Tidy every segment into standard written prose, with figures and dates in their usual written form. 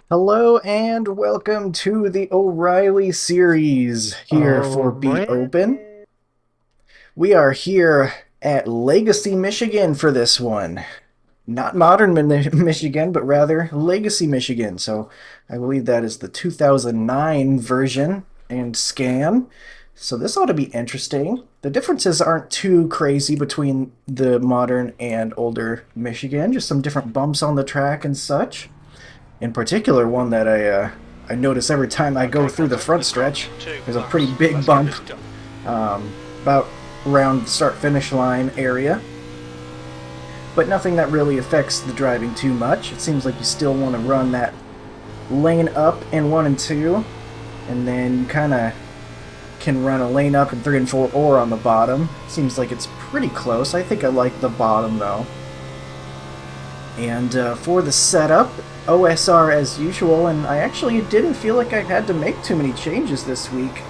Hello and welcome to the O'Reilly series here for Oh, Be man. Open. We are here at Legacy, Michigan for this one. Not modern Michigan, but rather Legacy, Michigan. So I believe that is the 2009 version and scan. So this ought to be interesting. The differences aren't too crazy between the modern and older Michigan, just some different bumps on the track and such. In particular, one that I notice every time I go Okay, through the that's front good. We've got stretch. two There's a pretty laps. big Let's get bump this done. about around the start finish line area, but nothing that really affects the driving too much. It seems like you still want to run that lane up in 1 and 2, and then you kind of can run a lane up in 3 and 4 or on the bottom. Seems like it's pretty close. I think I like the bottom though. And for the setup, OSR as usual, and I actually didn't feel like I had to make too many changes this week.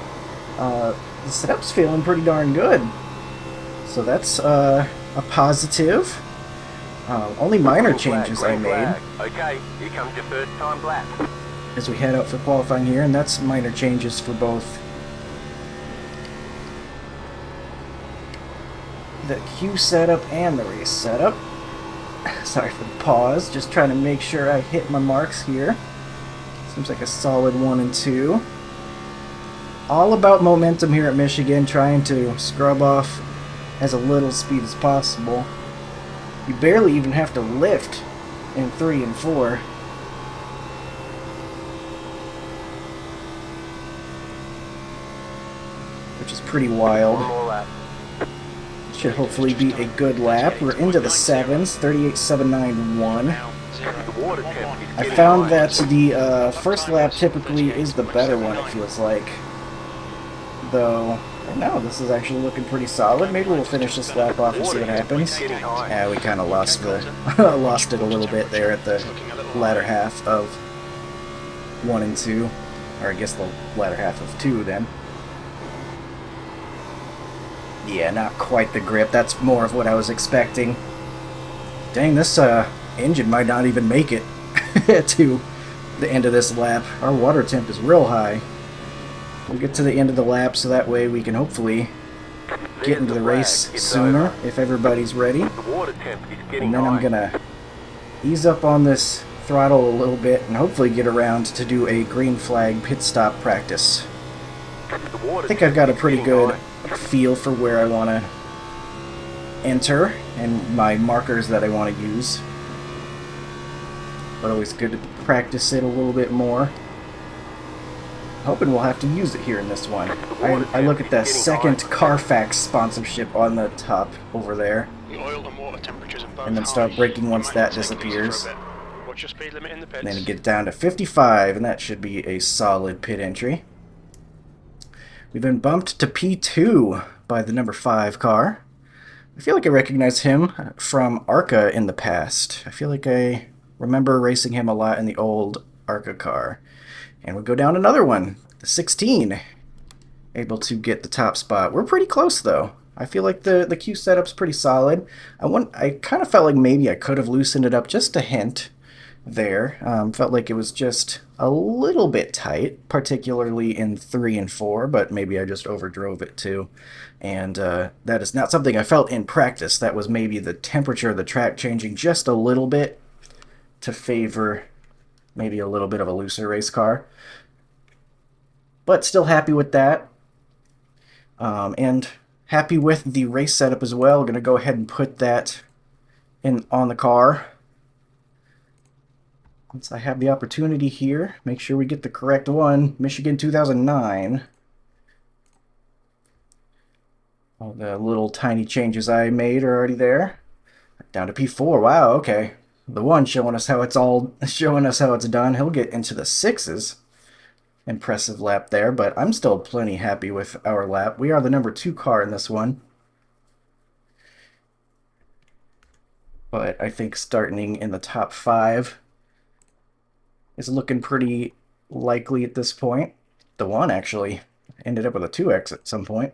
The setup's feeling pretty darn good. So that's a positive. Only minor changes I made Okay, here comes your first time lap. as we head out for qualifying here, and that's minor changes for both the queue setup and the race setup. Sorry for the pause, just trying to make sure I hit my marks here. Seems like a solid 1 and 2. All about momentum here at Michigan, trying to scrub off as little speed as possible. You barely even have to lift in 3 and 4. Which is pretty wild. One more lap. Should hopefully be a good lap. We're into the 7s, 38.791. Now, zero. The water temp is I getting found high. that the first lap typically is the better one, it feels like. Though, no, this is actually looking pretty solid. Maybe we'll finish this lap off and see what happens. Getting high. Yeah, we kind of lost the lost it a little bit there at the latter half of 1 and 2. Or I guess the latter half of 2 then. Yeah, not quite the grip. That's more of what I was expecting. Dang, this engine might not even make it to the end of this lap. Our water temp is real high. We'll get to the end of the lap so that way we can hopefully get into the race It's sooner over. if everybody's ready. The water temp is getting And then high. I'm gonna ease up on this throttle a little bit and hopefully get around to do a green flag pit stop practice. The water I think I've got a temp is pretty getting good high. feel for where I want to enter and my markers that I want to use. But always good to practice it a little bit more. Hoping we'll have to use it here in this one. I look at the second Carfax sponsorship on the top over there, The oil and water temperatures are both and then high. start braking once You might that need to take it easy disappears. for a bit. Watch your speed limit in the pits. And then get down to 55, and that should be a solid pit entry. We've been bumped to P2 by the number 5 car. I feel like I recognize him from ARCA in the past. I feel like I remember racing him a lot in the old ARCA car. And we go down another one, the 16. Able to get the top spot. We're pretty close though. I feel like the queue setup's pretty solid. I kind of felt like maybe I could have loosened it up just a hint there. Felt like it was just a little bit tight, particularly in 3 and 4, but maybe I just overdrove it too. And that is not something I felt in practice. That was maybe the temperature of the track changing just a little bit to favor maybe a little bit of a looser race car. But still happy with that. And happy with the race setup as well. Going to go ahead and put that in on the car. Once I have the opportunity here, make sure we get the correct one. Michigan 2009. All the little tiny changes I made are already there. Down to P4. Wow, okay. The one showing us how it's done. He'll get into the 6s. Impressive lap there, but I'm still plenty happy with our lap. We are the number 2 car in this one. But I think starting in the top 5 is looking pretty likely at this point. The 1 actually ended up with a 2x at some point.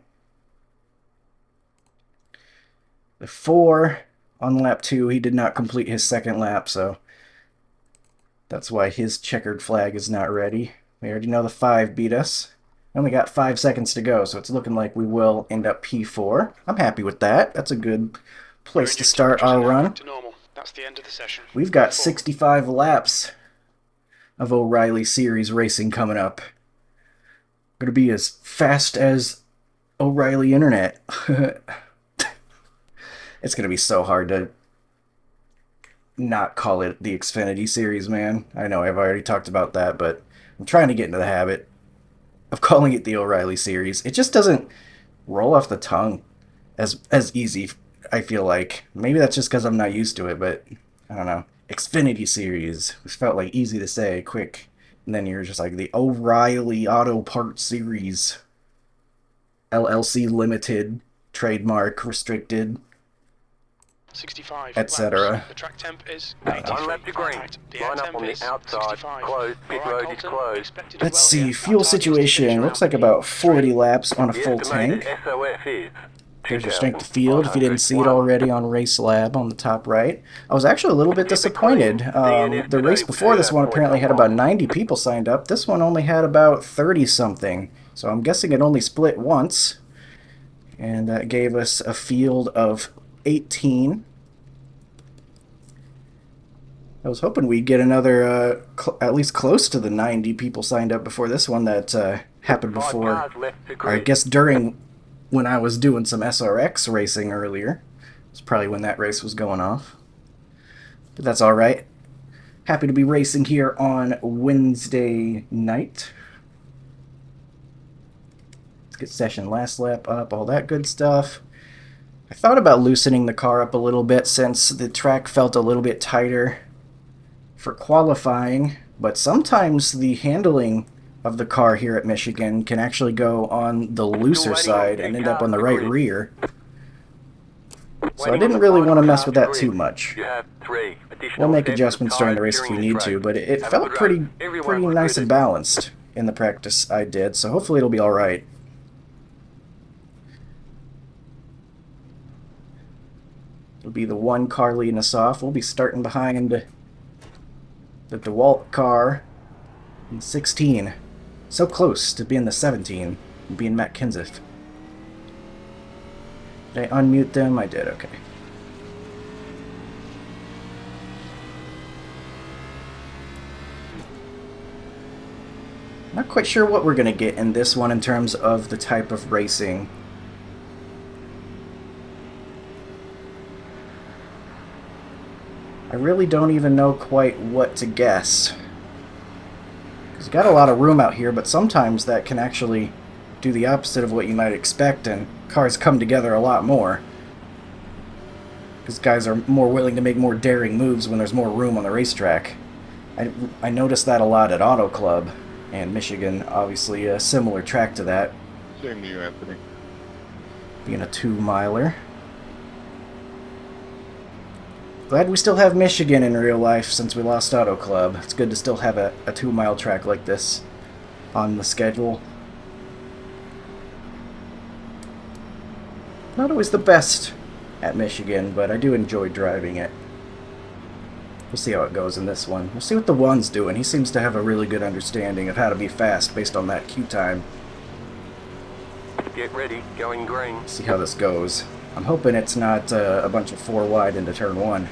The 4 on lap 2, he did not complete his second lap, so That's why his checkered flag is not ready. We already know the 5 beat us. Only got 5 seconds to go, so it's looking like we will end up P4. I'm happy with that. That's a good place to start our run. To normal. That's the end of the session. We've got 65 laps of O'Reilly Series racing coming up. Going to be as fast as O'Reilly Internet. It's going to be so hard to not call it the Xfinity Series, man. I know I've already talked about that, but I'm trying to get into the habit of calling it the O'Reilly Series. It just doesn't roll off the tongue as easy, I feel like. Maybe that's just because I'm not used to it, but I don't know. Xfinity Series. It felt like easy to say, quick. And then you're just like the O'Reilly Auto Parts Series. LLC Limited, trademark restricted, 65, etc. The track temp is 1 lap to green. Line up on the outside. Closed. Pit road is closed. Let's see, fuel situation. Looks like about 40 laps on a full tank. SOF is There's your strength of field, if you didn't see it already on Race Lab on the top right. I was actually a little bit disappointed. The race before this one apparently had about 90 people signed up. This one only had about 30-something. So I'm guessing it only split once. And that gave us a field of 18. I was hoping we'd get another, at least close to the 90 people signed up before this one that happened before. Or I guess during when I was doing some SRX racing earlier. It's probably when that race was going off. But that's alright. Happy to be racing here on Wednesday night. Let's get session last lap up, all that good stuff. I thought about loosening the car up a little bit since the track felt a little bit tighter for qualifying, but sometimes the handling of the car here at Michigan can actually go on the looser side and end up on the right rear. So I didn't really want to mess with that too much. We'll make adjustments during the race if we need to, but it felt pretty nice and balanced in the practice I did, so hopefully it'll be alright. It'll be the one car leading us off. We'll be starting behind the DeWalt car in 16. So close to being the 17 and being Matt Kenseth. Did I unmute them? I did, okay. Not quite sure what we're going to get in this one in terms of the type of racing. I really don't even know quite what to guess. Because you got a lot of room out here, but sometimes that can actually do the opposite of what you might expect, and cars come together a lot more. Because guys are more willing to make more daring moves when there's more room on the racetrack. I noticed that a lot at Auto Club, and Michigan, obviously a similar track to that. Same to you, Anthony. Being a 2-miler. Glad we still have Michigan in real life since we lost Auto Club. It's good to still have a 2-mile track like this on the schedule. Not always the best at Michigan, but I do enjoy driving it. We'll see how it goes in this one. We'll see what the one's doing. He seems to have a really good understanding of how to be fast based on that queue time. Get ready, going green. See how this goes. I'm hoping it's not a bunch of 4 wide into turn 1.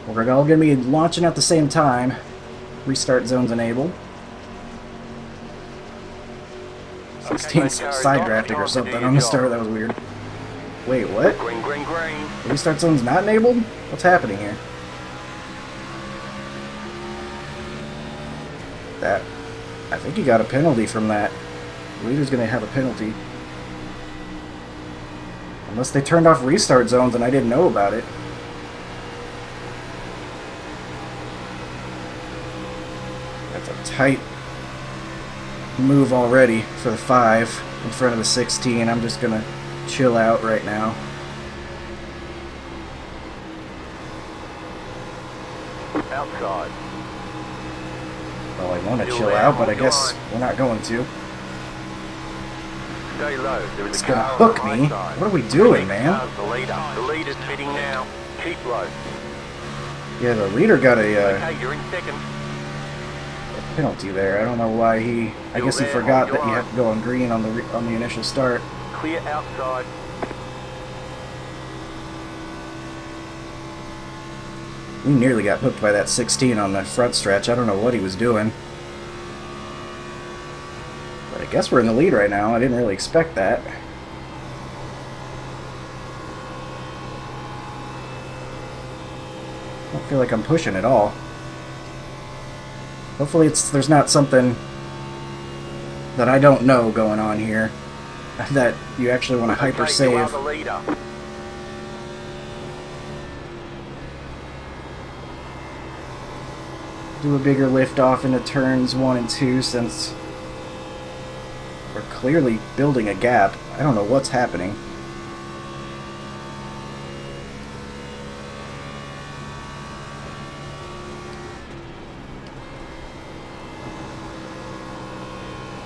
We're all going to be launching at the same time. Restart zones enabled. 16 side drafting or something on the start. That was weird. Wait, what? Green, green, green. Restart zone's not enabled? What's happening here? I think he got a penalty from that. The leader's going to have a penalty. Unless they turned off restart zones and I didn't know about it. That's a tight move already for the 5 in front of the 16. I'm just going to chill out right now. Outside. Well, I want to chill out, but I guess we're not going to. Stay low. There is It's a gonna car hook on me. the high side. What are we doing, man? The leader. The leader's pitting now. Keep low. Yeah, the leader got a Okay, you're in second. penalty there. I don't know why he. I guess he forgot that you have to go on green on the initial start. Clear outside. He nearly got hooked by that 16 on the front stretch. I don't know what he was doing. But I guess we're in the lead right now. I didn't really expect that. I don't feel like I'm pushing at all. Hopefully there's not something that I don't know going on here. That you actually want to hyper save. You are the leader. Do a bigger lift off into turns 1 and 2 since we're clearly building a gap. I don't know what's happening.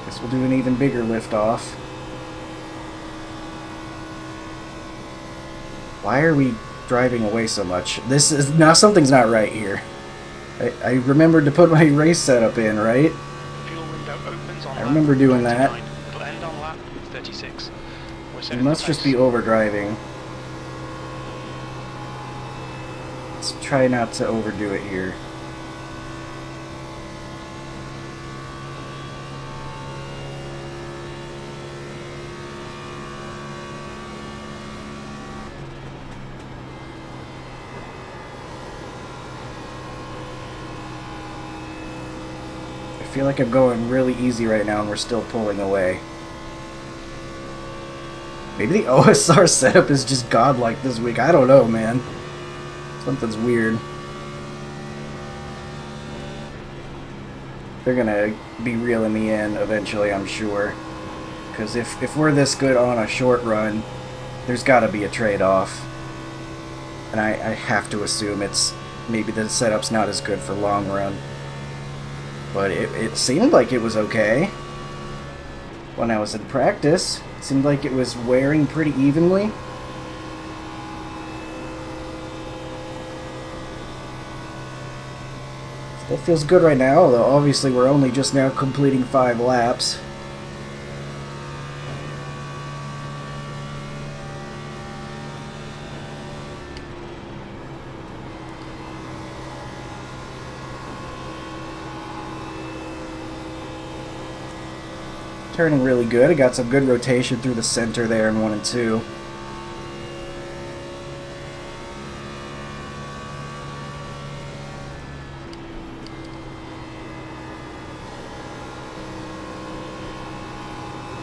Guess we'll do an even bigger lift off. Why are we driving away so much? This is now something's not right here. I remembered to put my race setup in, right? Fuel window opens on I remember lap doing that. 29. It'll end on lap 36. We're You setting must the just pace. be overdriving. Let's try not to overdo it here. I feel like I'm going really easy right now and we're still pulling away. Maybe the OSR setup is just godlike this week. I don't know, man. Something's weird. They're gonna be reeling me in eventually, I'm sure. Because if we're this good on a short run, there's gotta be a trade-off. And I have to assume it's maybe the setup's not as good for long run. But it seemed like it was okay when I was in practice. It seemed like it was wearing pretty evenly. Still feels good right now, although obviously we're only just now completing 5 laps. Turning really good. I got some good rotation through the center there in 1 and 2.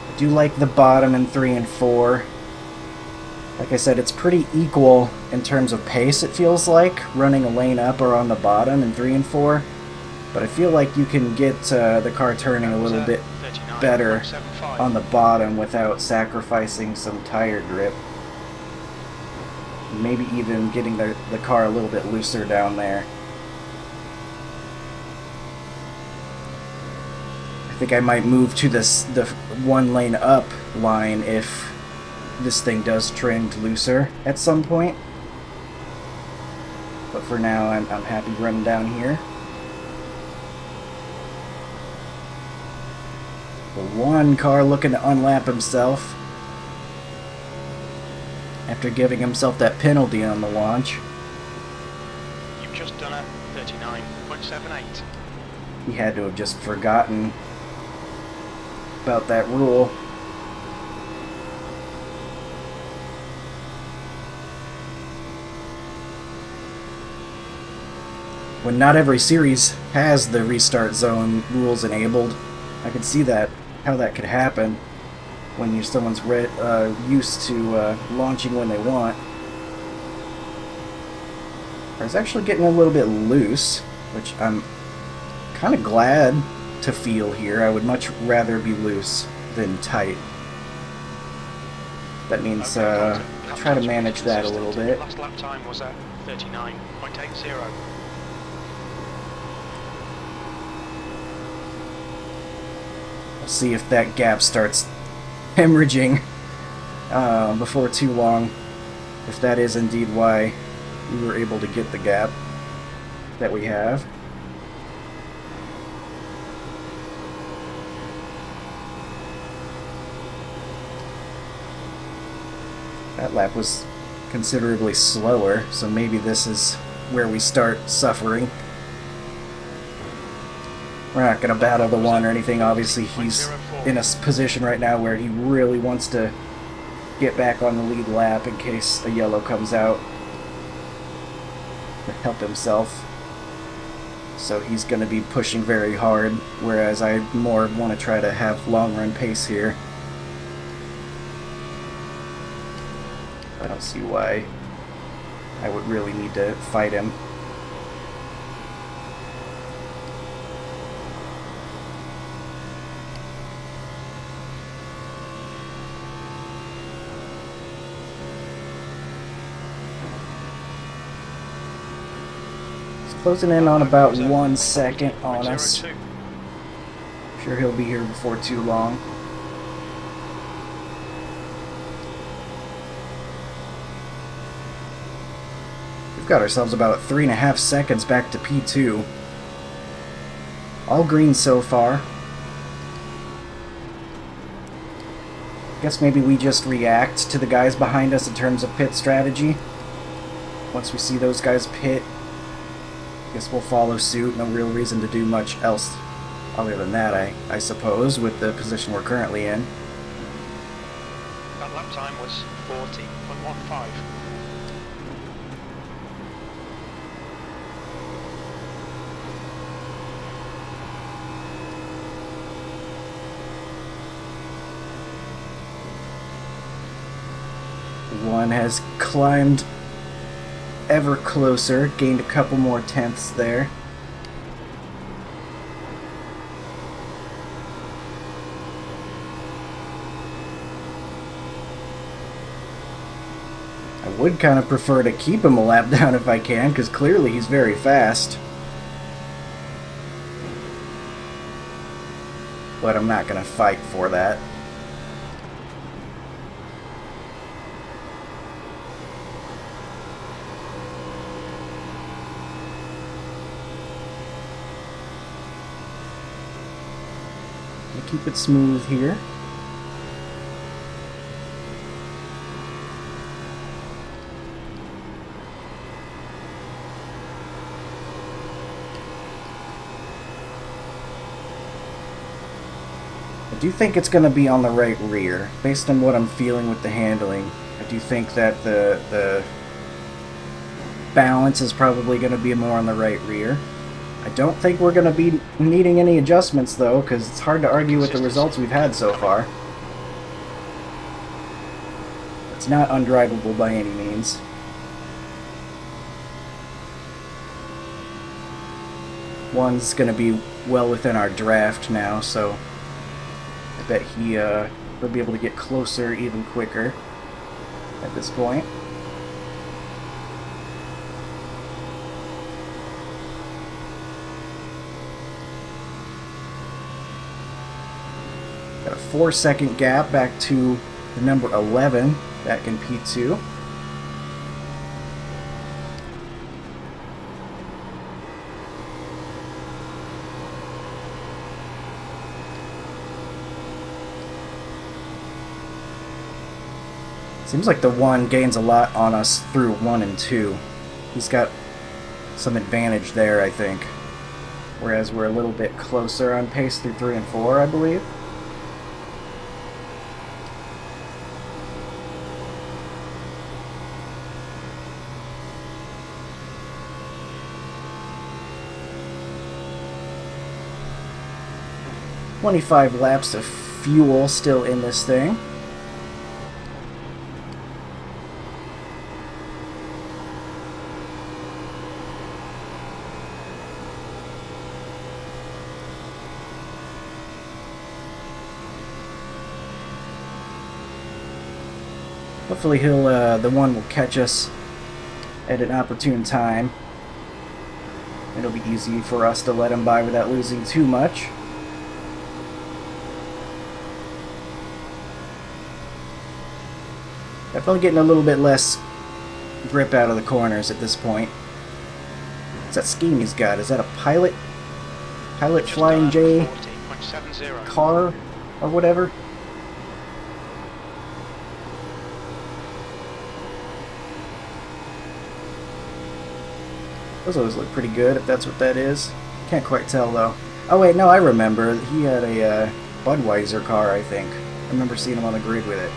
I do like the bottom in 3 and 4. Like I said, it's pretty equal in terms of pace, it feels like, running a lane up or on the bottom in 3 and 4. But I feel like you can get the car turning a little bit better on the bottom without sacrificing some tire grip. Maybe even getting the car a little bit looser down there. I think I might move to the 1 lane up line if this thing does trend looser at some point. But for now, I'm happy running down here. The 1 car looking to unlap himself after giving himself that penalty on the launch. You've just done a 39.78. He had to have just forgotten about that rule. When not every series has the restart zone rules enabled, I can see that, how that could happen when someone's used to launching when they want. I was actually getting a little bit loose, which I'm kind of glad to feel here. I would much rather be loose than tight. That means try to manage that a little bit. Last lap time was at 39.80. We'll see if that gap starts hemorrhaging before too long, if that is indeed why we were able to get the gap. that we have. That lap was considerably slower, so maybe this is where we start suffering. We're not going to battle the one or anything. Obviously, he's in a position right now where he really wants to get back on the lead lap in case a yellow comes out to help himself. So he's going to be pushing very hard, whereas I more want to try to have long run pace here. I don't see why I would really need to fight him. He's closing in on about 1 second on us. I'm sure he'll be here before too long. We've got ourselves about 3.5 seconds back to P2. All green so far. Guess maybe we just react to the guys behind us in terms of pit strategy. Once we see those guys pit, guess we'll follow suit. No real reason to do much else other than that, I suppose, with the position we're currently in. That lap time was 40.15. One has climbed ever closer, gained a couple more tenths there. I would kind of prefer to keep him a lap down if I can, because clearly he's very fast. But I'm not going to fight for that. Keep it smooth here. I do think it's going to be on the right rear. Based on what I'm feeling with the handling, I do think that the balance is probably going to be more on the right rear. I don't think we're going to be needing any adjustments, though, because it's hard to argue with the results we've had so far. It's not undrivable by any means. One's going to be well within our draft now, so I bet he'll be able to get closer even quicker at this point. Got a 4-second gap back to the number 11 back in P2. Seems like the one gains a lot on us through 1 and 2. He's got some advantage there, I think. Whereas we're a little bit closer on pace through 3 and 4, I believe. "25 laps of fuel still in this thing." Hopefully the one will catch us at an opportune time. It'll be easy for us to let him by without losing too much. Definitely getting a little bit less grip out of the corners at this point. What's that scheme he's got? Is that a pilot? Pilot Flying J 40.70. car or whatever? Those always look pretty good, if that's what that is. Can't quite tell, though. Oh, wait, no, I remember. He had a Budweiser car, I think. I remember seeing him on the grid with it.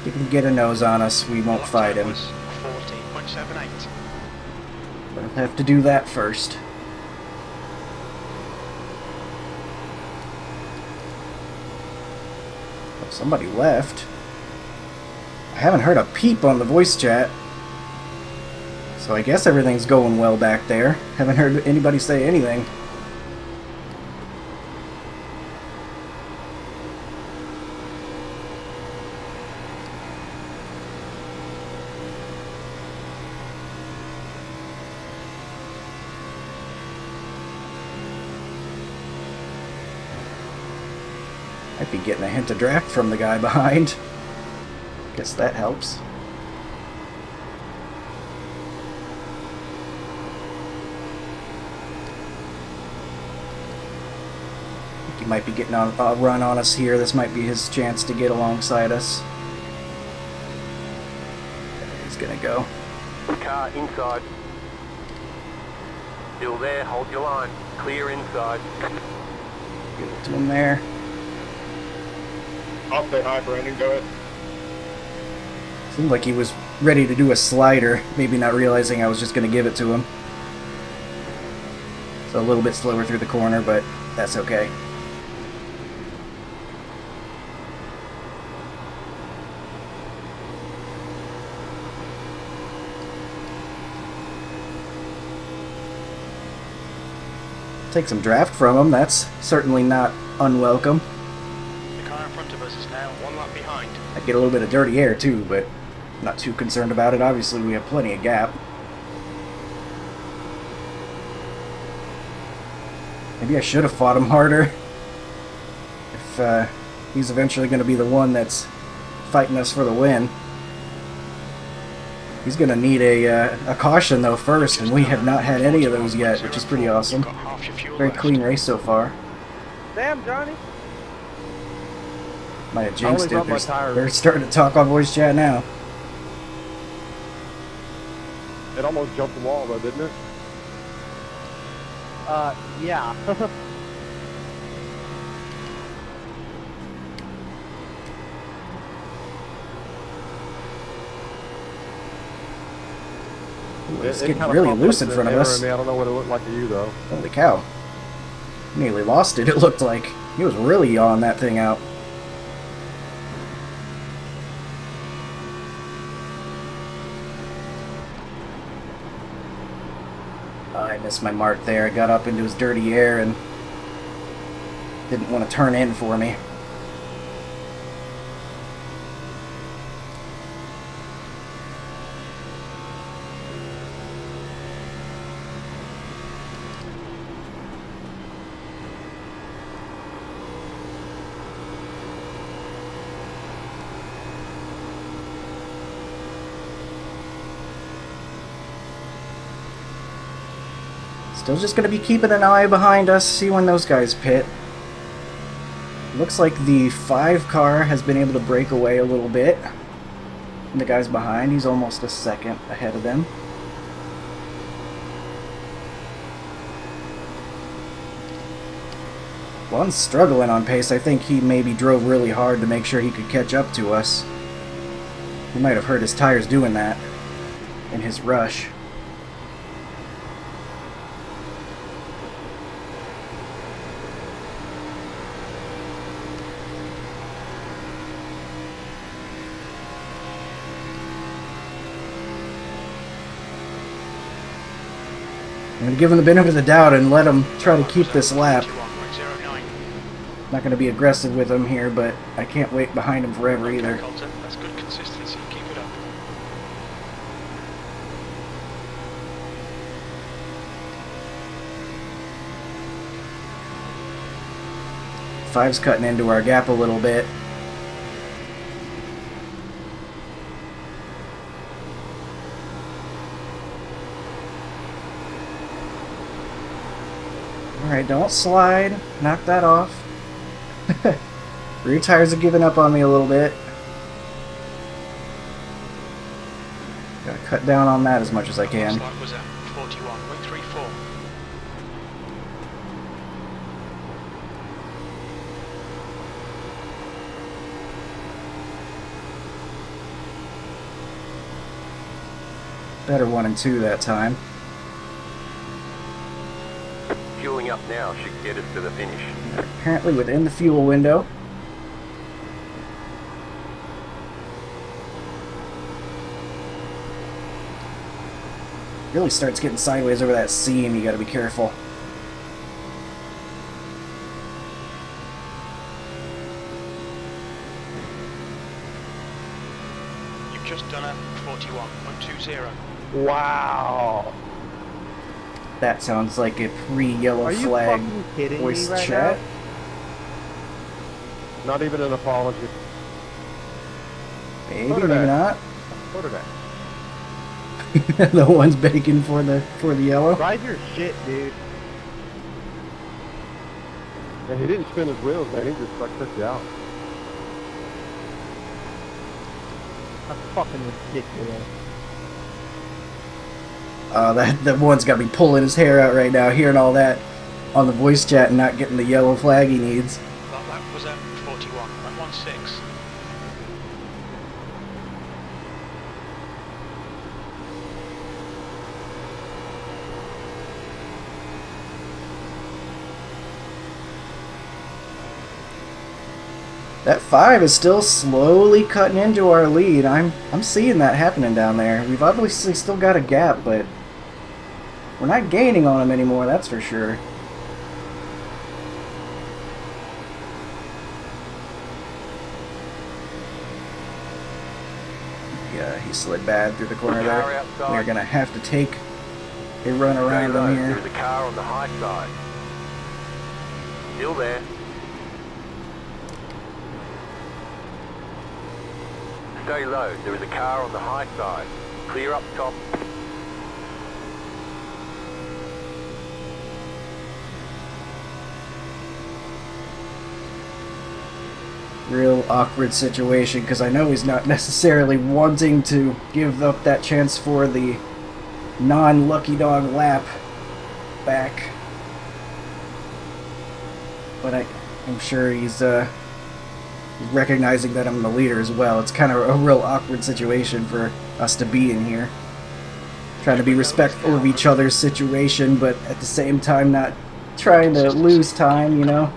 If he can get a nose on us, we won't fight him. 40.78. But I'll have to do that first. Oh, somebody left. I haven't heard a peep on the voice chat. So I guess everything's going well back there. Haven't heard anybody say anything. Might be getting a hint of draft from the guy behind. Guess that helps. He might be getting a run on us here. This might be his chance to get alongside us. He's gonna go. Car inside. Still there, hold your line. Clear inside. Get it to him there. I'll say hi, Brandon. Go ahead. Seemed like he was ready to do a slider, maybe not realizing I was just going to give it to him. So a little bit slower through the corner, but that's okay. Take some draft from him, that's certainly not unwelcome. The car in front of us is now 1 lap behind. I'd get a little bit of dirty air too, but I'm not too concerned about it. Obviously, we have plenty of gap. Maybe I should have fought him harder. If he's eventually going to be the one that's fighting us for the win. He's going to need a caution, though, first, and we have not had any of those yet, which is pretty awesome. Got half your fuel Very left. clean race so far. Damn, Johnny. Might have jinxed only it. run my tires. They're starting to talk on voice chat now. It almost jumped the wall, though, didn't it? Yeah. Ooh, it's It getting kinda really popped loose up in in front of the us. air at me. I don't know what it looked like to you, though. Holy cow. Nearly lost it, it looked like. He was really yawing that thing out. I missed my mark there. I got up into his dirty air and didn't want to turn in for me. Still just going to be keeping an eye behind us, see when those guys pit. Looks like the 5 car has been able to break away a little bit. And the guys behind, he's almost a second ahead of them. One's struggling on pace. I think he maybe drove really hard to make sure he could catch up to us. He might have hurt his tires doing that in his rush. I'm going to give him the benefit of the doubt and let him try to keep this lap. 21.09. Not going to be aggressive with him here, but I can't wait behind him forever either. Colton, that's good consistency. Keep it up. Five's cutting into our gap a little bit. Alright, don't slide. Knock that off. Rear tires are giving up on me a little bit. Gotta cut down on that as much as I can. Last lap was at 41.34. Better 1 and 2 that time. Fueling up now should get us to the finish. Apparently within the fuel window. Really starts getting sideways over that seam, you gotta be careful. You've just done a 41.20. Wow. That sounds like a pre-yellow Are you flag fucking kidding me voice right chat. now? Not even an apology. Maybe, Photo maybe day. not. What are that? The one's begging for the yellow. Drive your shit, dude. Yeah, he didn't spin his wheels, man. He just like took you out. That's fucking ridiculous. That one's got me pulling his hair out right now, hearing all that on the voice chat and not getting the yellow flag he needs. That lap was at 41.16. That 5 is still slowly cutting into our lead. I'm seeing that happening down there. We've obviously still got a gap, but we're not gaining on him anymore, that's for sure. Yeah, he slid bad through the corner Car there. outside. We're gonna have to take a run around him There's here. a car on the high side. Still there. Stay low. There is a car on the high side. Clear up top. Real awkward situation because I know he's not necessarily wanting to give up that chance for the non-lucky dog lap back, but I'm sure he's recognizing that I'm the leader as well. It's kind of a real awkward situation for us to be in here, trying to be respectful of each other's situation, but at the same time not trying to lose time, you know.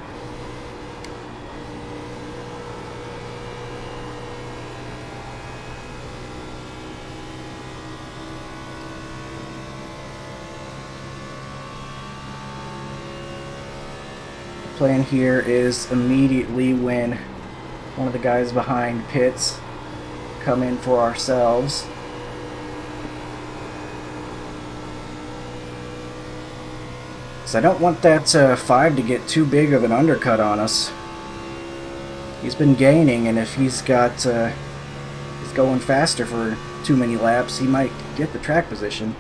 Plan here is immediately when one of the guys behind pits come in for ourselves. So I don't want that 5 to get too big of an undercut on us. He's been gaining, and if he's going faster for too many laps, he might get the track position.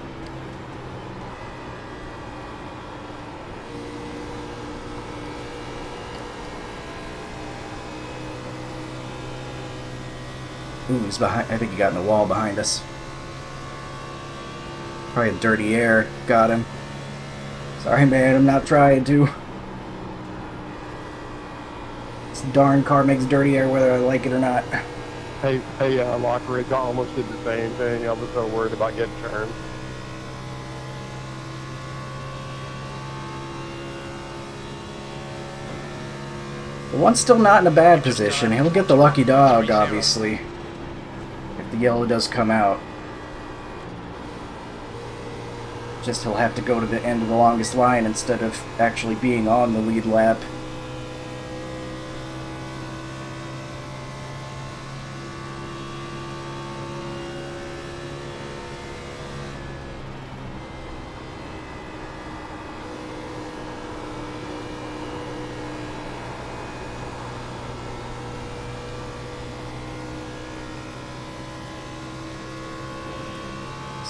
Ooh, he's behind. I think he got in the wall behind us. Probably a dirty air got him. Sorry, man, I'm not trying to. This darn car makes dirty air whether I like it or not. Hey, Lockridge, I almost did the same thing. I was so worried about getting turned. The one's still not in a bad position. He'll get the lucky dog, obviously, if the yellow does come out. Just he'll have to go to the end of the longest line instead of actually being on the lead lap.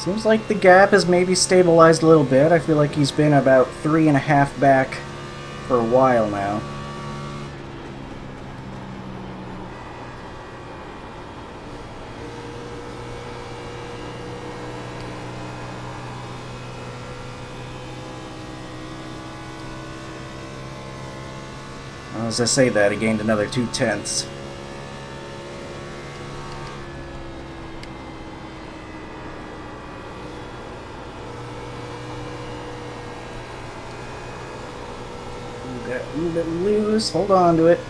Seems like the gap has maybe stabilized a little bit. I feel like he's been about 3.5 back for a while now. Well, as I say that, he gained another 0.2. A little bit loose. Hold on to it.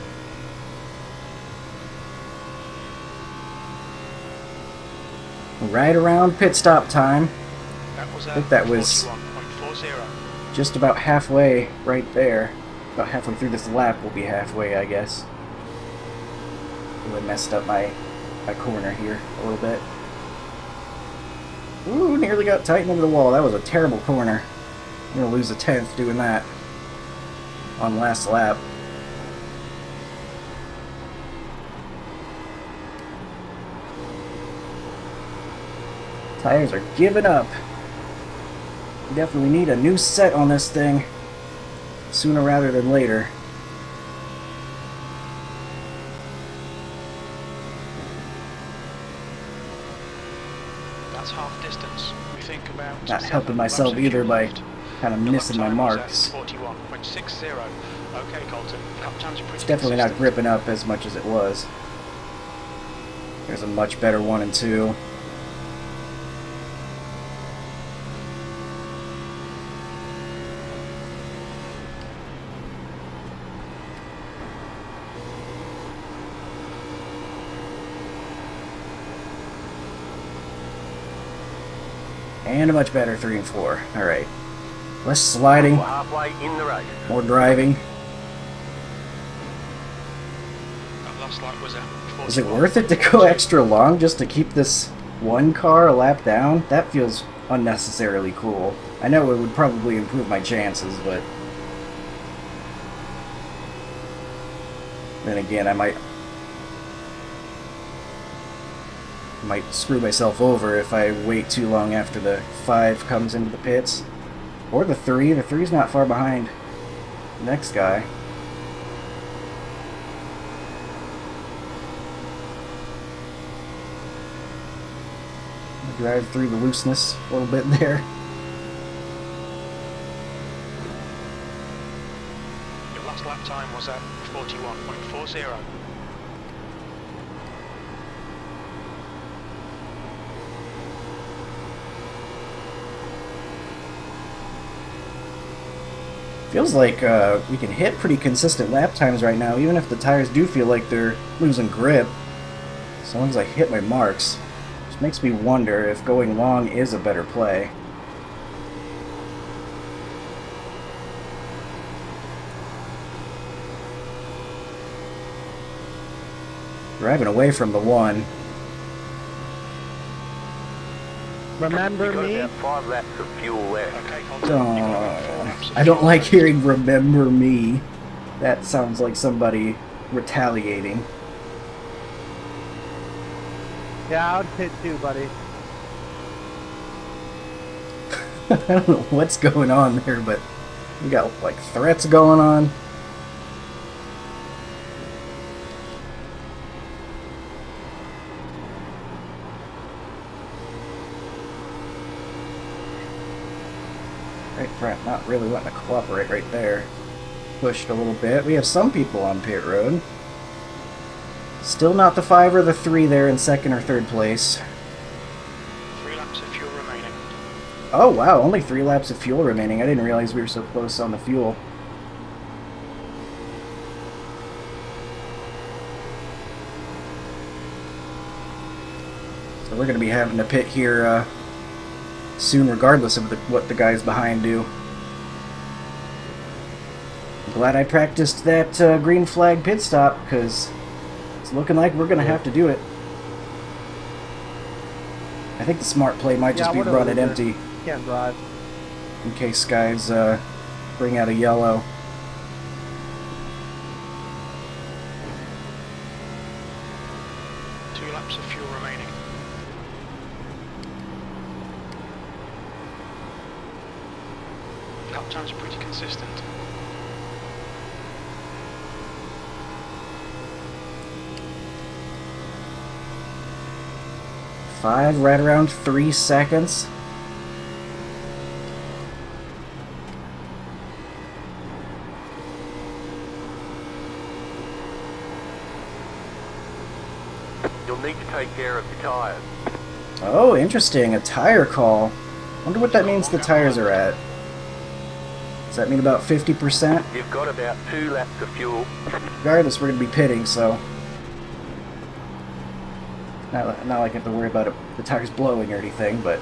Right around pit stop time. I think that was just about halfway right there. About halfway through this lap will be halfway, I guess. Really messed up my corner here a little bit. Ooh, nearly got tight into the wall. That was a terrible corner. I'm going to lose a 10th doing that on last lap. Tires are giving up. We definitely need a new set on this thing sooner rather than later. That's half distance. We think about Not helping myself either by kind of missing my marks. 41.60. Okay, Colton. Lap times are pretty It's definitely not consistent. gripping up as much as it was. There's a much better 1 and 2. And a much better 3 and 4. Alright. Less sliding, Halfway in the race. more driving. That last lap was a Is it worth it to go extra long just to keep this one car a lap down? That feels unnecessarily cool. I know it would probably improve my chances, but then again, I might screw myself over if I wait too long after the 5 comes into the pits. Or the 3. The 3's not far behind the next guy. Drive through the looseness a little bit there. Your last lap time was at 41.40. Feels like we can hit pretty consistent lap times right now, even if the tires do feel like they're losing grip. As long as I hit my marks. Which makes me wonder if going long is a better play. Driving away from the 1. Remember You've got me? about 5 laps of fuel left. Okay, Colton. You've got about 4 Oh, laps of I don't fuel like left. hearing "remember me." That sounds like somebody retaliating. Yeah, I would pit too, buddy. I don't know what's going on there, but we got like threats going on. Right front not really wanting to cooperate right there. Pushed a little bit. We have some people on pit road. Still not the 5 or the 3 there in 2nd or 3rd place. 3 laps of fuel remaining. Oh wow, only 3 laps of fuel remaining. I didn't realize we were so close on the fuel. So we're going to be having to pit here soon regardless of what the guys behind do. I'm glad I practiced that green flag pit stop, because it's looking like we're going to have to do it. I think the smart play might just be what a run it loser. empty Can't drive. in case guys bring out a yellow. Two laps of fuel remaining. lap times are pretty consistent. 5, right around 3 seconds. You'll need to take care of your tyres. Oh, interesting. A tire call. Wonder what that means the tires are at. Does that mean about 50%? You've got about 2 laps of fuel. Regardless, we're going to be pitting, so... Not like I have to worry about the tires blowing or anything, but...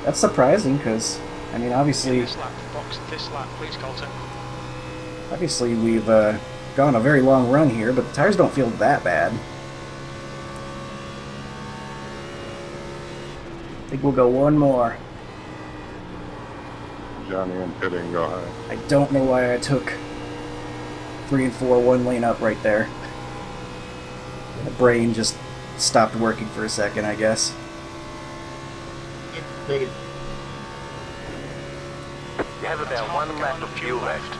That's surprising, because... I mean, obviously... This lap, box this lap, please, Colton. Obviously, we've gone a very long run here, but the tires don't feel that bad. I think we'll go one more. Johnny and pitting, go ahead. I don't know why I took 3 and 4, 1 lane up right there. My brain just stopped working for a second, I guess. You have about 1 lap of fuel left.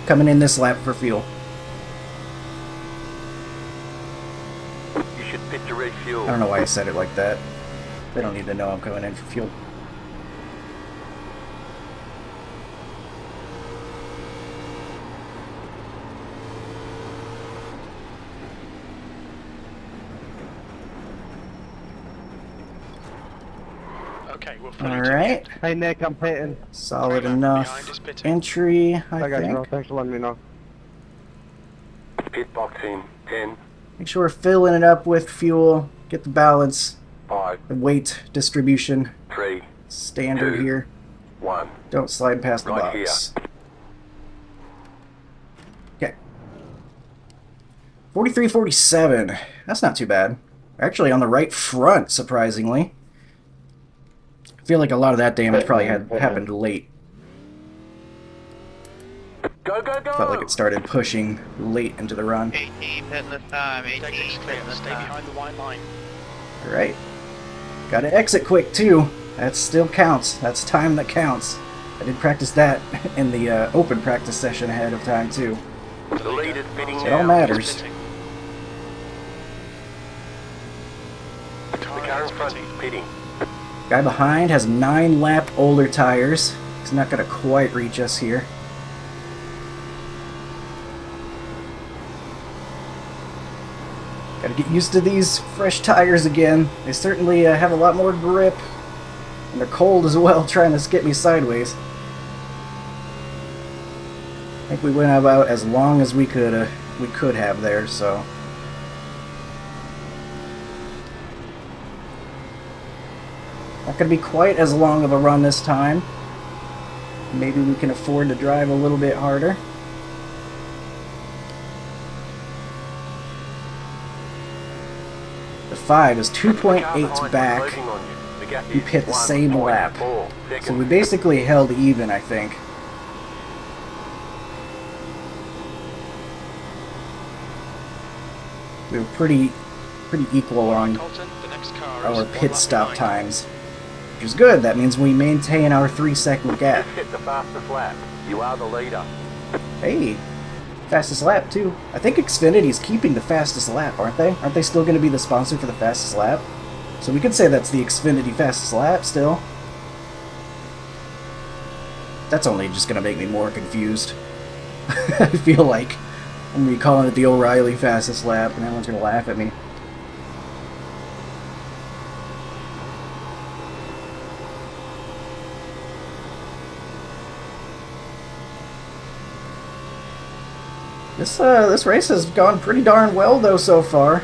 Coming in this lap for fuel. You should pit to refuel. I don't know why I said it like that. They don't need to know I'm coming in for fuel. Okay, we're fully Alright. Hey Nick, I'm pitting. Solid Behind got us pitting. entry, I I got you, bro. think. Thanks for letting me know. Pit box in 10, Make sure we're filling it up with fuel. Get the balance. 5, The weight distribution. 3, Standard 2. here. 1. Don't slide past the Right box. Okay. 43.47. That's not too bad. Actually on the right front, surprisingly. I feel like a lot of that damage probably happened late. Go, go, go! Felt like it started pushing late into the run. 18 hitting this time, 18 Exit hitting clear, this stay time. behind the white line. Alright. Gotta exit quick too. That still counts. That's time that counts. I did practice that in the open practice session ahead of time too. The lead is pitting It all now. matters. Pitting. The car in front is pitting. Guy behind has 9 lap older tires. He's not gonna quite reach us here. Gotta get used to these fresh tires again. They certainly have a lot more grip. And they're cold as well, trying to get me sideways. I think we went about as long as we could have there, so... Not gonna be quite as long of a run this time. Maybe we can afford to drive a little bit harder. The 5 is 2.8 back. We hit the same lap. So we basically held even, I think. We were pretty equal on Colton, the next car our is pit 1 lap stop behind. times. Which is good. That means we maintain our 3-second gap. Just hit the fastest lap. You are the leader. Hey, fastest lap too. I think Xfinity's keeping the fastest lap, aren't they? Aren't they still going to be the sponsor for the fastest lap? So we could say that's the Xfinity fastest lap still. That's only just going to make me more confused. I feel like I'm going to be calling it the O'Reilly fastest lap and everyone's going to laugh at me. This race has gone pretty darn well though so far.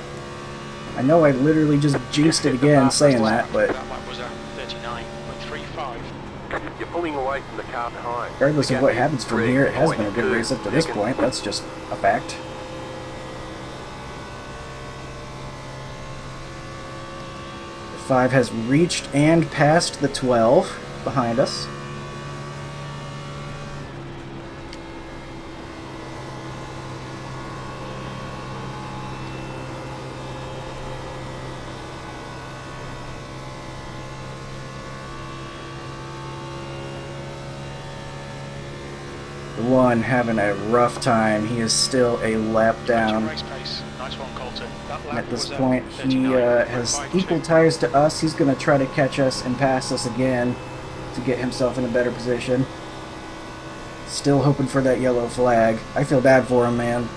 I know I literally just jinxed it again saying that, but That lap was at 39.35. You're pulling away from the car behind. regardless of what happens from here, it has been a good 3.2 race up to this seconds. point. That's just a fact. The 5 has reached and passed the 12 behind us. The one having a rough time. He is still a lap down. Race pace. Nice one, Colton. That And lap at this was, point, he has 39.52. equal tires to us. He's going to try to catch us and pass us again to get himself in a better position. Still hoping for that yellow flag. I feel bad for him, man.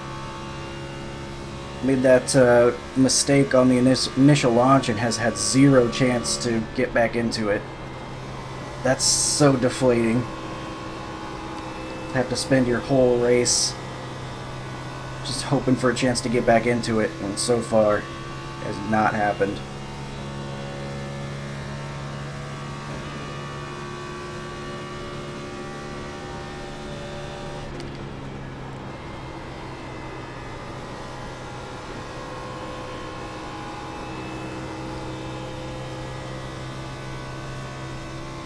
Made that mistake on the initial launch and has had zero chance to get back into it. That's so deflating. Have to spend your whole race just hoping for a chance to get back into it, and so far has not happened.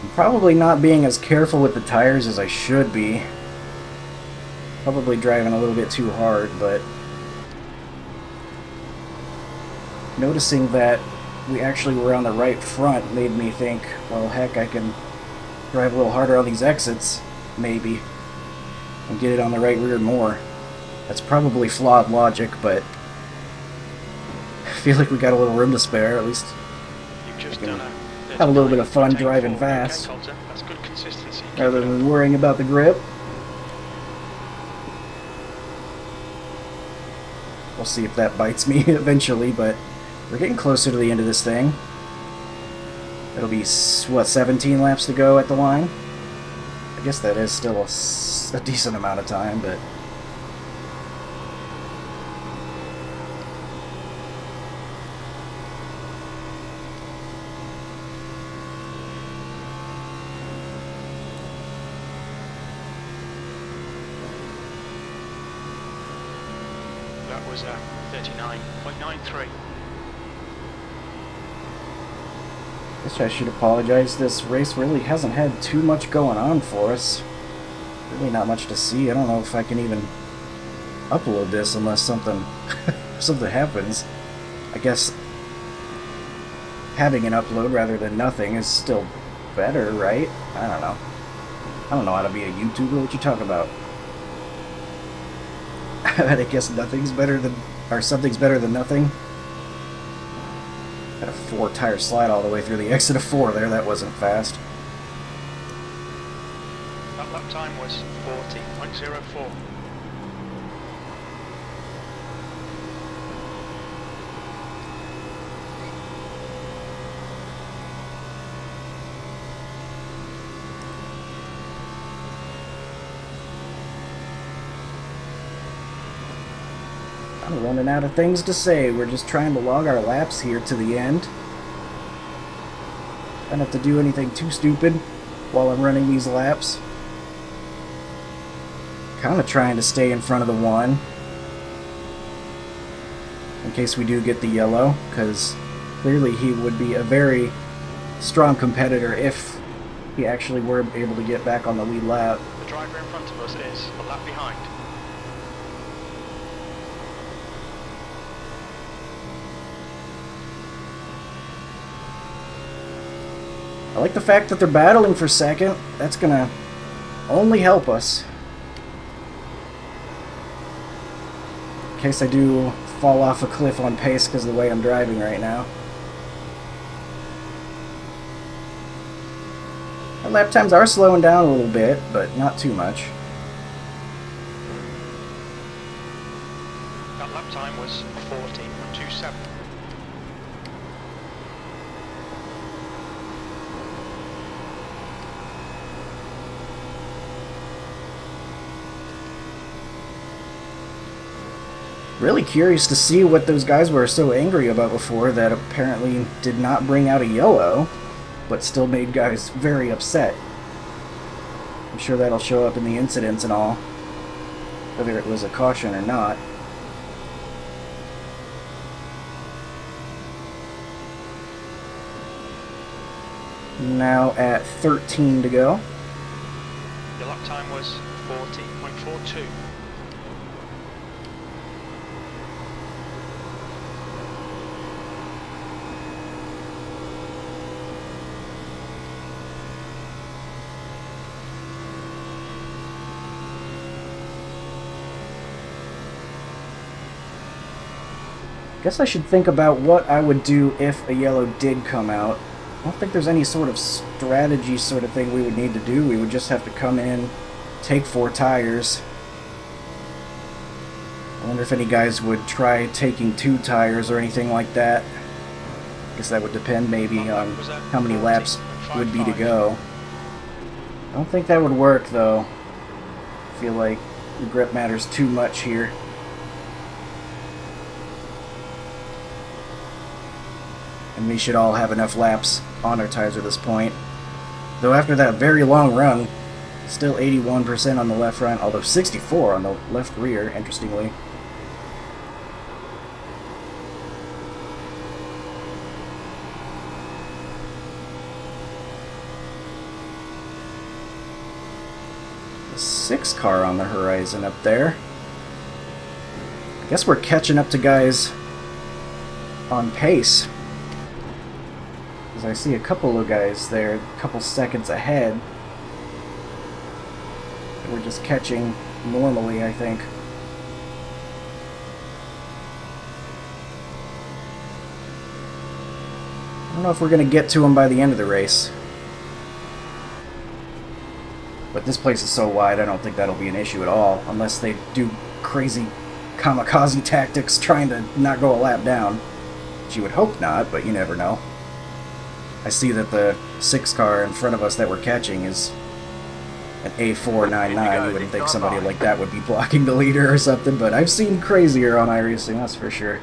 I'm probably not being as careful with the tires as I should be. Probably driving a little bit too hard, but noticing that we actually were on the right front made me think, well, heck, I can drive a little harder on these exits, maybe, and get it on the right rear more. That's probably flawed logic, but I feel like we got a little room to spare, at least. You've just done Have a little bit of fun driving fast, Okay, Colton. That's good consistency. Keep rather it up. than worrying about the grip. We'll see if that bites me eventually, but we're getting closer to the end of this thing. It'll be, what, 17 laps to go at the line? I guess that is still a decent amount of time, but... That was 39.93. Guess I should apologize. This race really hasn't had too much going on for us. Really not much to see. I don't know if I can even upload this unless something something happens. I guess having an upload rather than nothing is still better, right? I don't know. I don't know how to be a YouTuber. What you talking about? I guess nothing's better than, or something's better than nothing. Got a 4-tire slide all the way through the exit of 4 there. That wasn't fast. That lap time was 40.04. I'm running out of things to say. We're just trying to log our laps here to the end. I don't have to do anything too stupid while I'm running these laps. Kind of trying to stay in front of the 1 in case we do get the yellow, because clearly he would be a very strong competitor if he actually were able to get back on the lead lap. The driver in front of us is a lap behind. I like the fact that they're battling for second. That's gonna only help us. In case I do fall off a cliff on pace because of the way I'm driving right now. Our lap times are slowing down a little bit, but not too much. That lap time was 40.27. Really curious to see what those guys were so angry about before that apparently did not bring out a yellow, but still made guys very upset. I'm sure that'll show up in the incidents and all, whether it was a caution or not. Now at 13 to go. The lap time was 40.42. Guess I should think about what I would do if a yellow did come out. I don't think there's any sort of strategy sort of thing we would need to do. We would just have to come in, take 4 tires. I wonder if any guys would try taking 2 tires or anything like that. I guess that would depend maybe on how many laps would be to go. I don't think that would work though. I feel like the grip matters too much here. And we should all have enough laps on our tires at this point. Though after that very long run, still 81% on the left front, although 64 on the left rear, interestingly. The 6 car on the horizon up there. I guess we're catching up to guys on pace. I see a couple of guys there, a couple seconds ahead. We're just catching normally, I think. I don't know if we're going to get to them by the end of the race. But this place is so wide, I don't think that'll be an issue at all, unless they do crazy kamikaze tactics trying to not go a lap down. Which you would hope not, but you never know. I see that the 6 car in front of us that we're catching is an A499. You wouldn't think somebody like that would be blocking the leader or something, but I've seen crazier on iRacing, that's for sure.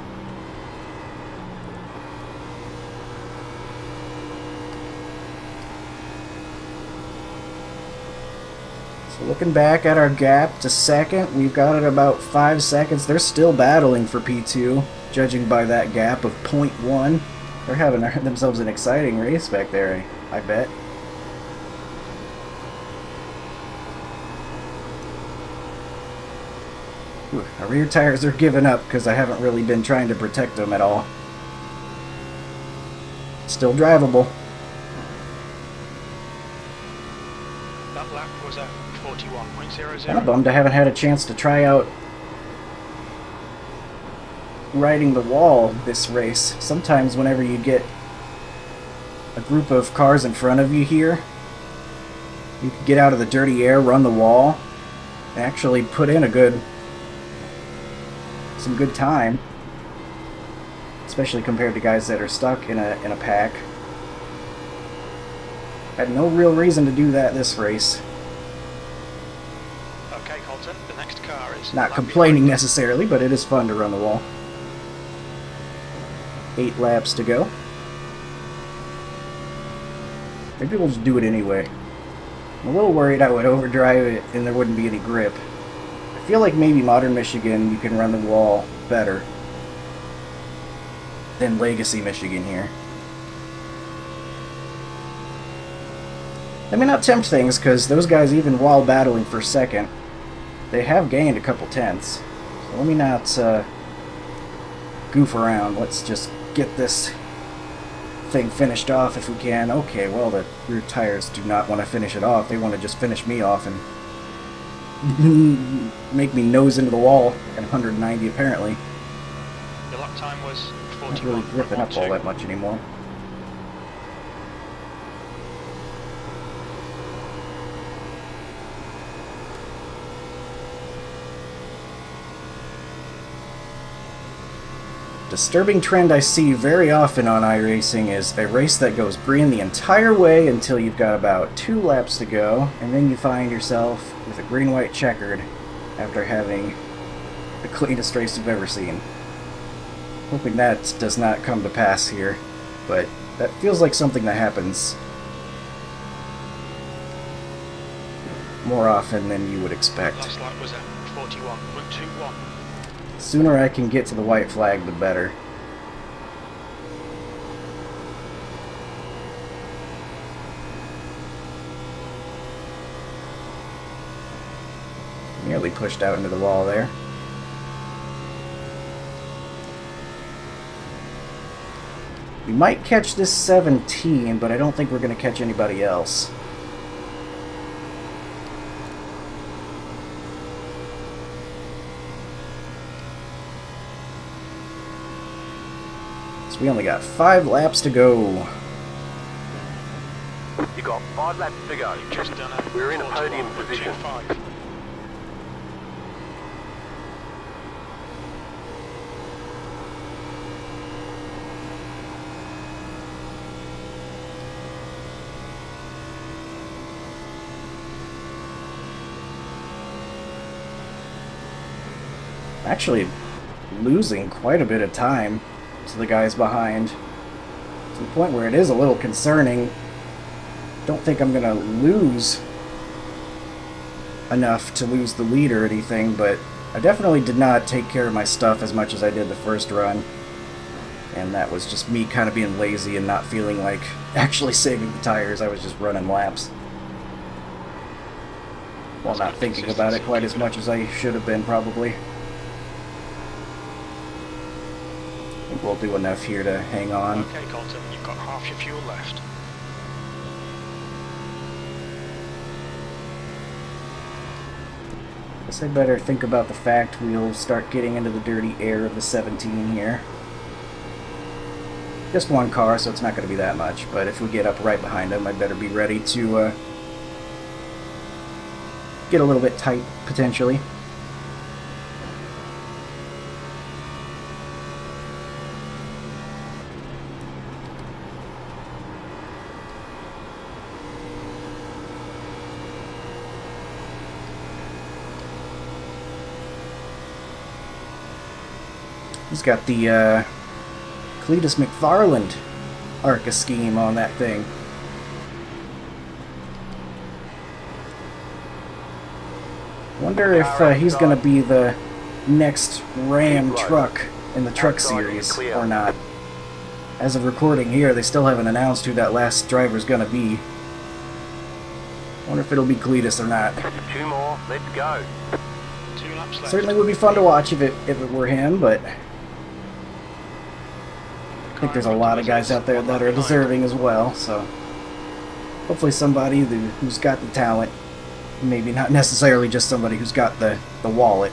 So looking back at our gap to second, we've got it about 5 seconds. They're still battling for P2, judging by that gap of 0.1. They're having themselves an exciting race back there, I bet. Ooh, our rear tires are giving up because I haven't really been trying to protect them at all. Still drivable. That lap was at 41.00. Kind of bummed I haven't had a chance to try out riding the wall this race. Sometimes whenever you get a group of cars in front of you here, you can get out of the dirty air, run the wall, and actually put in some good time, especially compared to guys that are stuck in a pack. Had no real reason to do that this race. Okay, Colton, the next car is... Not complaining necessarily, but it is fun to run the wall. 8 laps to go. Maybe we'll just do it anyway. I'm a little worried I would overdrive it and there wouldn't be any grip. I feel like maybe Modern Michigan you can run the wall better than Legacy Michigan here. Let me not tempt things, because those guys, even while battling for second, they have gained a couple tenths. So let me not goof around. Let's just get this thing finished off if we can. Okay, well, the rear tires do not want to finish it off. They want to just finish me off and make me nose into the wall at 190 apparently. Your lap time was 41. Not really gripping up all that much anymore. Disturbing trend I see very often on iRacing is a race that goes green the entire way until you've got about 2 laps to go, and then you find yourself with a green-white checkered after having the cleanest race you've ever seen. Hoping that does not come to pass here, but that feels like something that happens more often than you would expect. Last lap was at 41.21. The sooner I can get to the white flag, the better. Nearly pushed out into the wall there. We might catch this 17, but I don't think we're going to catch anybody else. So we only got 5 laps to go. You got 5 laps to go. You've just done a We're in a podium 41.25. position. Actually losing quite a bit of time to the guys behind, to the point where it is a little concerning. Don't think I'm gonna lose enough to lose the lead or anything, but I definitely did not take care of my stuff as much as I did the first run, and that was just me kind of being lazy and not feeling like actually saving the tires. I was just running laps while not thinking about it quite as much as I should have been, probably. I think we'll do enough here to hang on. Okay, Colton, you've got half your fuel left. Guess I better think about the fact we'll start getting into the dirty air of the 17 here. Just one car, so it's not going to be that much, but if we get up right behind them, I'd better be ready to get a little bit tight, potentially. He's got the Cletus McFarland ARCA scheme on that thing. Wonder if he's going to be the next Ram truck in the truck series or not. As of recording here, they still haven't announced who that last driver's going to be. Wonder if it'll be Cletus or not. 2 more, let's go. 2 laps left. Certainly would be fun to watch if it were him, but I think there's a lot of guys out there that are deserving as well, so hopefully somebody who's got the talent, maybe not necessarily just somebody who's got the wallet.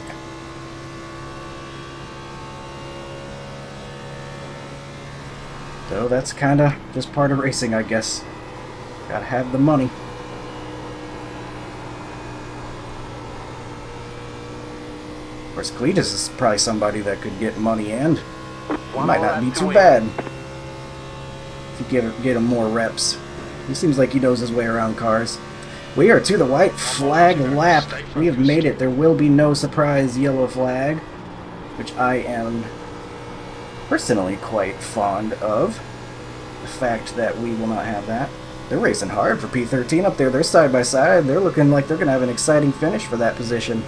So that's kind of just part of racing, I guess. Gotta have the money. Of course, Cletus is probably somebody that could get money and he might not be too bad if you get him more reps. He seems like he knows his way around cars. We are to the white flag lap. We have made it. There will be no surprise yellow flag, which I am personally quite fond of. The fact that we will not have that. They're racing hard for P13 up there. They're side by side. They're looking like they're going to have an exciting finish for that position.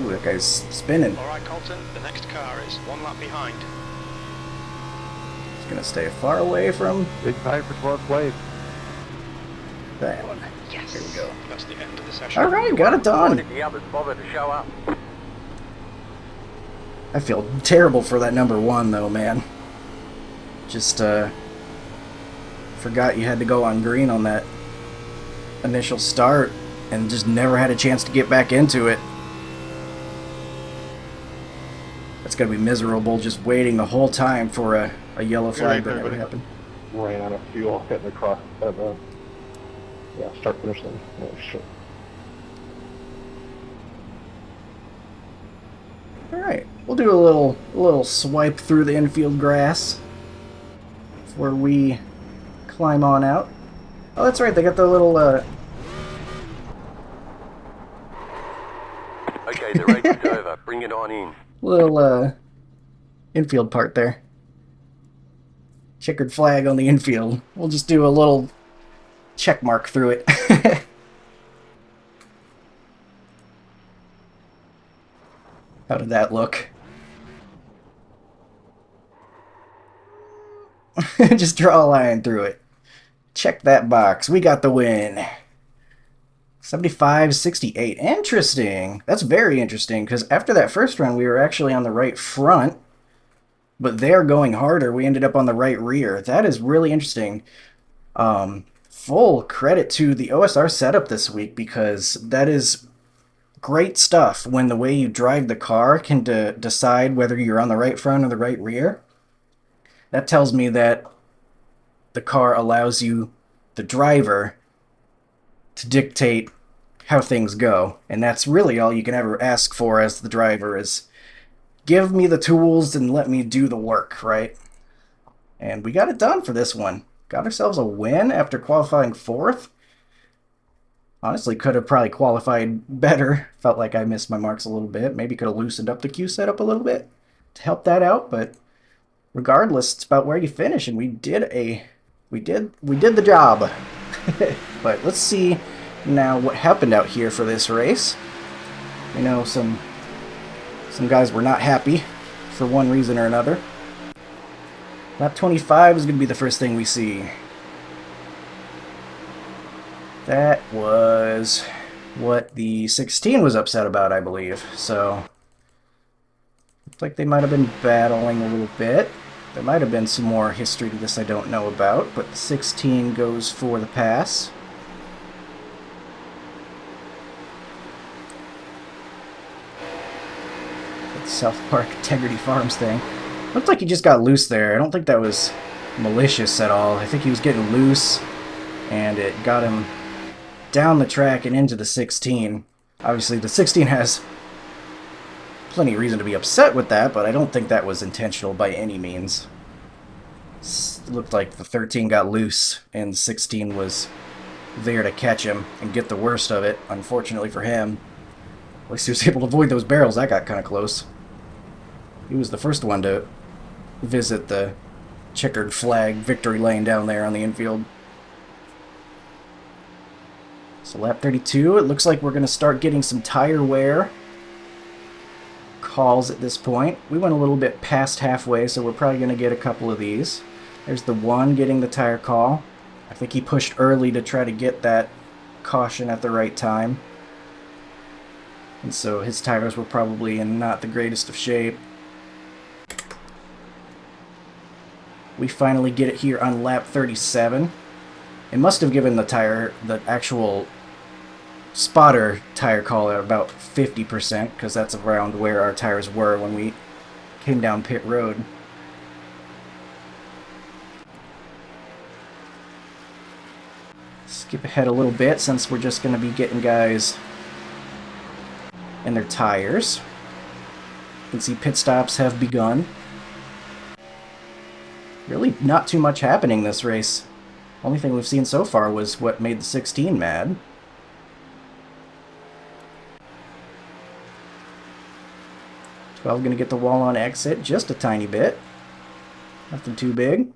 Ooh, that guy's spinning. Alright, Colton, the next car is 1 lap behind. He's going to stay far away from Big time for 12th place. that one. Yes. Here we go. That's the end of the session. Alright, got it Why done. did the others bother to show up? I feel terrible for that number 1 though, man. Just forgot you had to go on green on that initial start and just never had a chance to get back into it. That's gonna be miserable just waiting the whole time for a yellow flag that never happened. Ran out of fuel hitting across at the start finish line. Oh, shit. Alright, we'll do a little swipe through the infield grass before we climb on out. Oh, that's right, they got the little Okay, the race is over. Bring it on in. infield part there. Checkered flag on the infield. We'll just do a little check mark through it. How did that look? Just draw a line through it. Check that box. We got the win. 75-68. Interesting. That's very interesting, because after that first run, we were actually on the right front, but they're going harder. We ended up on the right rear. That is really interesting. Full credit to the OSR setup this week, because that is great stuff when the way you drive the car can decide whether you're on the right front or the right rear. That tells me that the car allows you, the driver, to dictate how things go. And that's really all you can ever ask for as the driver, is give me the tools and let me do the work, right? And we got it done for this one. Got ourselves a win after qualifying 4th. Honestly, could have probably qualified better. Felt like I missed my marks a little bit. Maybe could have loosened up the Q setup a little bit to help that out, but regardless, it's about where you finish, and we did the job. But let's see now what happened out here for this race. You know, some guys were not happy for one reason or another. Lap 25 is going to be the first thing we see. That was what the 16 was upset about, I believe. So, looks like they might have been battling a little bit. There might have been some more history to this I don't know about, but the 16 goes for the pass. That South Park Integrity Farms thing. Looked like he just got loose there. I don't think that was malicious at all. I think he was getting loose, and it got him down the track and into the 16. Obviously, the 16 has plenty of reason to be upset with that, but I don't think that was intentional by any means. It looked like the 13 got loose, and the 16 was there to catch him and get the worst of it, unfortunately for him. At least he was able to avoid those barrels. That got kind of close. He was the first one to visit the checkered flag victory lane down there on the infield. So lap 32, it looks like we're going to start getting some tire wear calls at this point. We went a little bit past halfway, so we're probably going to get a couple of these. There's the one getting the tire call. I think he pushed early to try to get that caution at the right time. And so his tires were probably in not the greatest of shape. We finally get it here on lap 37. It must have given the actual spotter tire call at about 50%, because that's around where our tires were when we came down pit road. Skip ahead a little bit, since we're just going to be getting guys in their tires. You can see pit stops have begun. Really not too much happening this race. Only thing we've seen so far was what made the 16 mad. Going to get the wall on exit just a tiny bit. Nothing too big.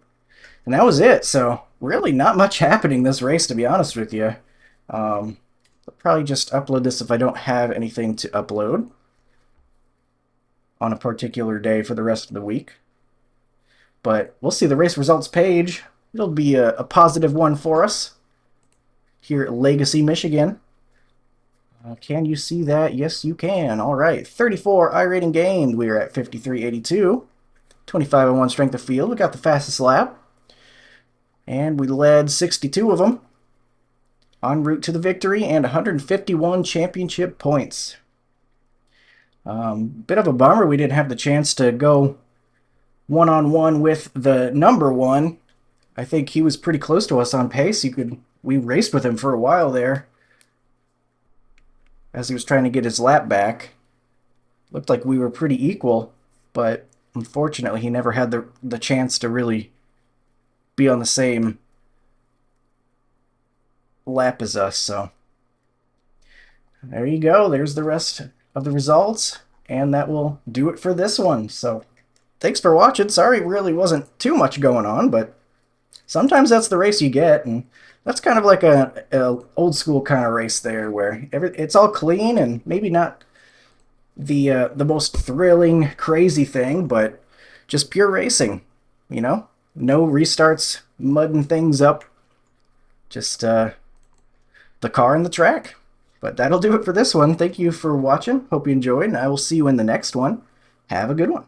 And that was it. So really not much happening this race, to be honest with you. I'll probably just upload this if I don't have anything to upload on a particular day for the rest of the week. But we'll see the race results page. It'll be a positive one for us here at Legacy, Michigan. Can you see that? Yes, you can. All right. 34 iRating gained. We are at 53.82. 25.01 strength of field. We got the fastest lap. And we led 62 of them. En route to the victory and 151 championship points. Bit of a bummer we didn't have the chance to go one-on-one with the number one. I think he was pretty close to us on pace. We raced with him for a while there as he was trying to get his lap back. Looked like we were pretty equal, but unfortunately he never had the chance to really be on the same lap as us. So there you go. There's the rest of the results, and that will do it for this one. So thanks for watching. Sorry, really wasn't too much going on, but sometimes that's the race you get, and that's kind of like a old school kind of race there, where it's all clean and maybe not the most thrilling, crazy thing, but just pure racing. You know, no restarts, mudding things up. Just the car and the track. But that'll do it for this one. Thank you for watching. Hope you enjoyed, and I will see you in the next one. Have a good one.